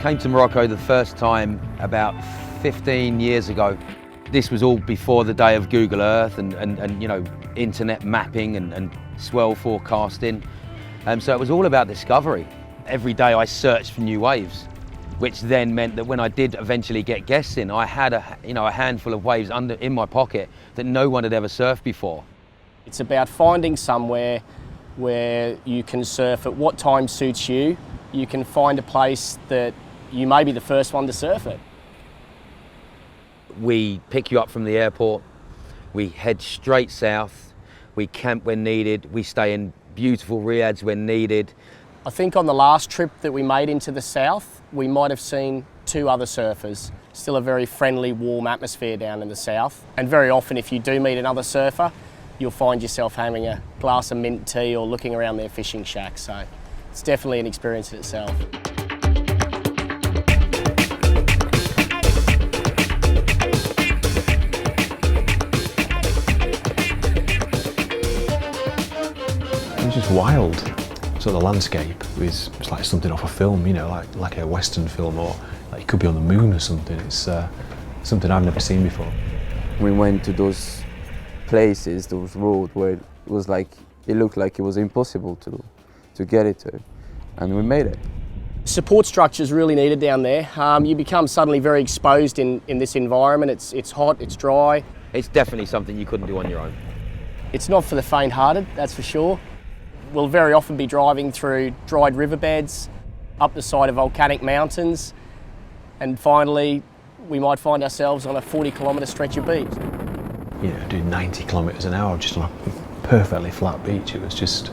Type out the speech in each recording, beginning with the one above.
Came to Morocco the first time about 15 years ago. This was all before the day of Google Earth and you know, internet mapping and swell forecasting. So it was all about discovery. Every day I searched for new waves, which then meant that when I did eventually get guests in, I had a handful of waves in my pocket that no one had ever surfed before. It's about finding somewhere where you can surf at what time suits you. You can find a place that you may be the first one to surf it. We pick you up from the airport, we head straight south, we camp when needed, we stay in beautiful riads when needed. I think on the last trip that we made into the south, we might have seen 2 other surfers. Still a very friendly, warm atmosphere down in the south. And very often if you do meet another surfer, you'll find yourself having a glass of mint tea or looking around their fishing shack. So it's definitely an experience in itself. It was just wild. So the landscape was like something off a film, you know, like a Western film, or like it could be on the moon or something. It's something I've never seen before. We went to those places, those roads where it was like, it looked like it was impossible to get it to, and we made it. Support structure's really needed down there. You become suddenly very exposed in this environment. It's hot, it's dry. It's definitely something you couldn't do on your own. It's not for the faint-hearted, that's for sure. We'll very often be driving through dried riverbeds, up the side of volcanic mountains, and finally we might find ourselves on a 40-kilometre stretch of beach. You know, doing 90 kilometres an hour just on a perfectly flat beach. It was just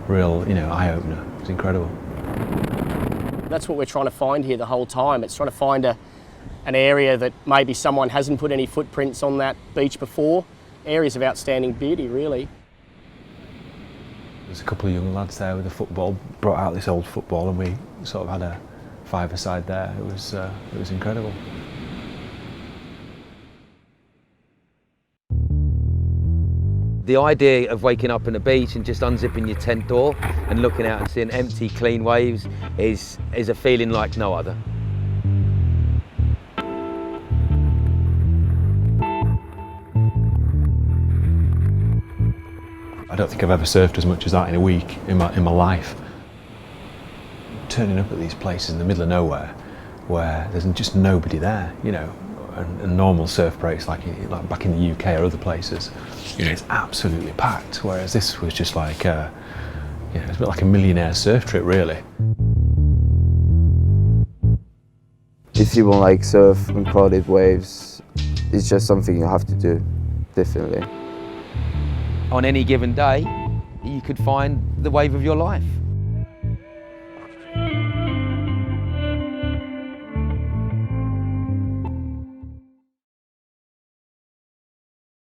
real, you know, eye-opener. It was incredible. That's what we're trying to find here the whole time. It's trying to find an area that maybe someone hasn't put any footprints on that beach before. Areas of outstanding beauty, really. There's a couple of young lads there with a football, brought out this old football, and we sort of had a five-a-side there. It was incredible. The idea of waking up on a beach and just unzipping your tent door and looking out and seeing empty, clean waves is a feeling like no other. I don't think I've ever surfed as much as that in a week in my life. Turning up at these places in the middle of nowhere where there's just nobody there, you know, and normal surf breaks like back in the UK or other places, you know, it's absolutely packed, whereas this was just like, you know, it's a bit like a millionaire surf trip, really. If you want like surf and crowded waves, it's just something you have to do, definitely. On any given day, you could find the wave of your life.